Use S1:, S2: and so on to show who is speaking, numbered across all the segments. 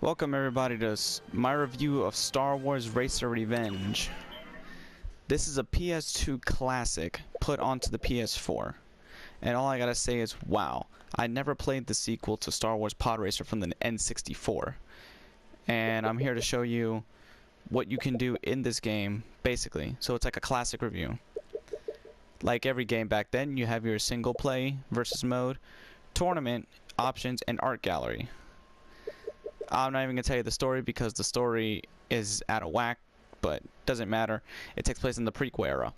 S1: Welcome everybody to my review of Star Wars Racer Revenge. This is a PS2 classic put onto the Ps4. And all I gotta say is, wow. I never played the sequel to Star Wars Pod Racer from the N64. And I'm here to show you what you can do in this game, basically. So it's like a classic review. Like every game back then, you have your single play versus mode, tournament, options, and art gallery. I'm not even going to tell you the story because the story is out of whack, but doesn't matter. It takes place in the prequel era.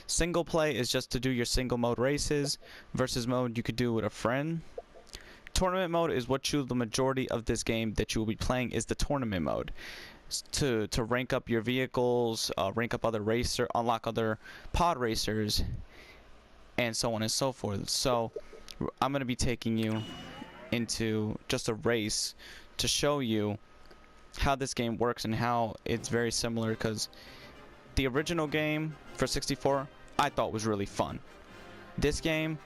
S1: Single play is just to do your single mode races. Versus mode you could do with a friend. Tournament mode is what the majority of this game that you will be playing is the tournament mode. To rank up your vehicles, rank up other racer, unlock other pod racers, and so on and so forth. So I'm going to be taking you into just a race to show you how this game works and how it's very similar, because the original game for 64 I thought was really fun. This game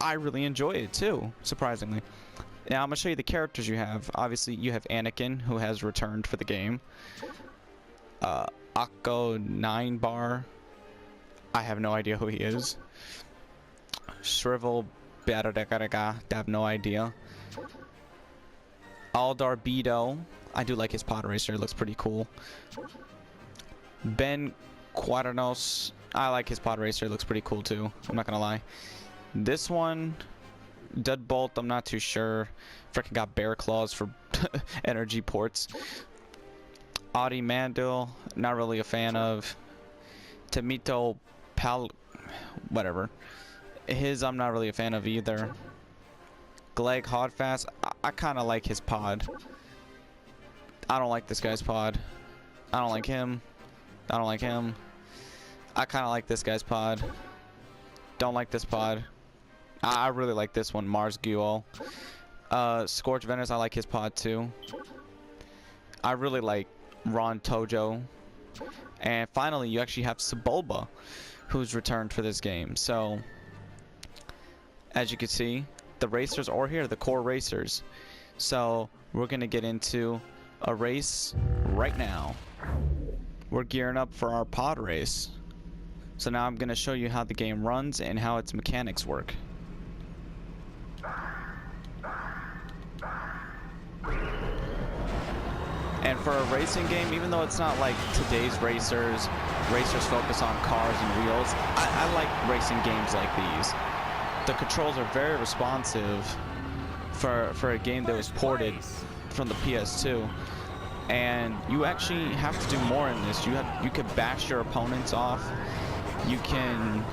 S1: I really enjoy it too, surprisingly. Now I'm gonna show you the characters you have. Obviously you have Anakin, who has returned for the game. Akko 9 Bar, I have no idea who he is. Shrivel Baradagaraga, I have no idea. Aldar Beto, I do like his pod racer, it looks pretty cool. Ben Quaternos, I like his pod racer, it looks pretty cool too, I'm not gonna lie. This one, Deadbolt, I'm not too sure. Frickin' got bear claws for energy ports. Audi Mandel, not really a fan of. Tomito whatever. His I'm not really a fan of either. Gleg Hodfast, I kind of like his pod. I don't like this guy's pod. I don't like him. I don't like him. I kind of like this guy's pod. Don't like this pod. I really like this one, Mars Guo. Scorch Venice, I like his pod too. I really like Ron Tojo. And finally, you actually have Sebulba, who's returned for this game. So, as you can see, the racers are here, the core racers. So we're gonna get into a race right now. We're gearing up for our pod race. So now I'm gonna show you how the game runs and how its mechanics work. And for a racing game, even though it's not like today's racers focus on cars and wheels, I like racing games like these. The controls are very responsive for a game that was ported from the PS2, and you actually have to do more in this. You can bash your opponents off, you can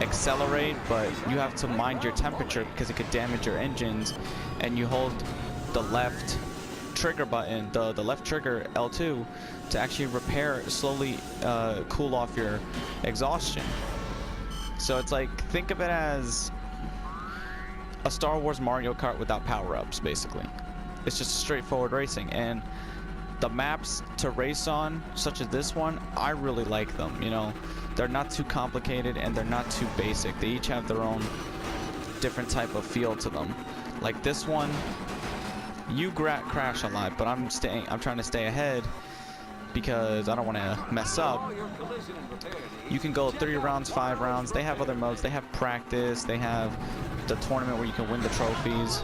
S1: accelerate, but you have to mind your temperature because it could damage your engines, and you hold the left trigger button, the left trigger L2, to actually slowly cool off your exhaustion. So it's like, think of it as a Star Wars Mario Kart without power-ups, basically. It's just straightforward racing, and the maps to race on, such as this one, I really like them. You know, they're not too complicated and they're not too basic. They each have their own different type of feel to them. Like this one, you crash a lot, but I'm trying to stay ahead because I don't want to mess up. You can go 3 rounds, 5 rounds. They have other modes. They have practice. They have the tournament where you can win the trophies.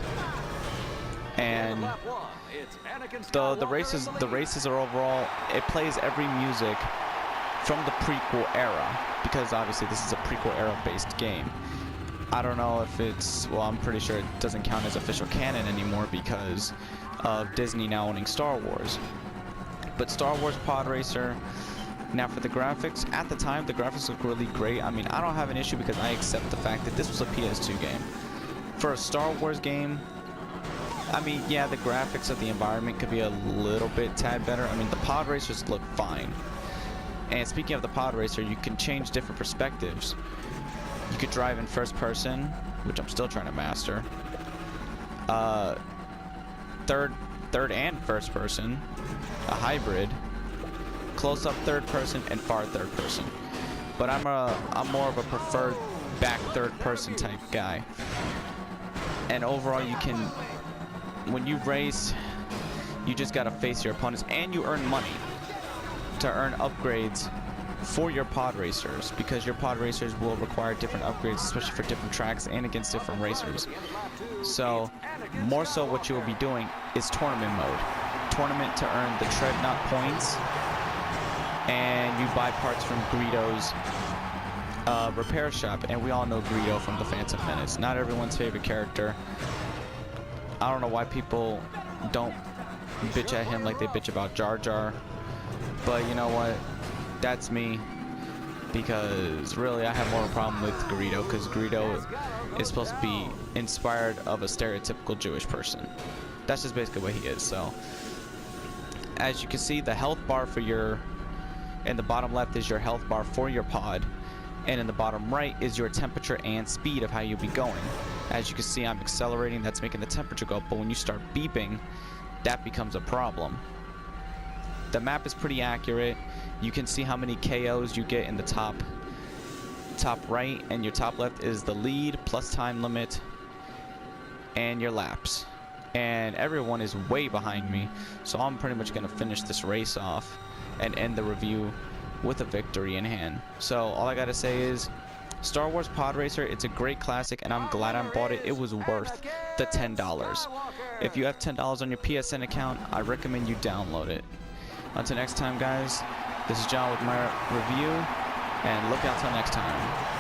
S1: And the races are overall, it plays every music from the prequel era, because obviously this is a prequel era based game. I don't know if it's, well, I'm pretty sure it doesn't count as official canon anymore because of Disney now owning Star Wars. But Star Wars Pod Racer. Now for the graphics, at the time the graphics look really great. I mean, I don't have an issue because I accept the fact that this was a PS2 game. For a Star Wars game, I mean, yeah, the graphics of the environment could be a little bit tad better. I mean, the pod racers look fine. And speaking of the pod racer, you can change different perspectives. You could drive in first person, which I'm still trying to master. Third and first person, a hybrid. Close-up third person and far third person, but I'm more of a preferred back third person type guy. And overall, you can, when you race, You just gotta face your opponents, and you earn money to earn upgrades for your pod racers, because your pod racers will require different upgrades, especially for different tracks and against different racers. So more so what you will be doing is tournament mode. Tournament to earn the Treadnought points, and you buy parts from Greedo's repair shop, and we all know Greedo from the Phantom Menace. Not everyone's favorite character. I don't know why people don't bitch at him like they bitch about Jar Jar, but you know what? That's me, because really I have more of a problem with Greedo, because Greedo is supposed to be inspired of a stereotypical Jewish person. That's just basically what he is. So as you can see, the health bar for your, in the bottom left is your health bar for your pod, and in the bottom right is your temperature and speed of how you'll be going. As you can see, I'm accelerating, that's making the temperature go up, but when you start beeping, that becomes a problem. The map is pretty accurate. You can see how many KOs you get in the top right, and your top left is the lead plus time limit and your laps. And everyone is way behind me, so I'm pretty much going to finish this race off and end the review with a victory in hand. So all I gotta say is, Star Wars Pod Racer, it's a great classic, and I'm glad I bought it. It was worth the $10. If you have $10 on your PSN account, I recommend you download it. Until next time, guys, this is John with my review, and look out till next time.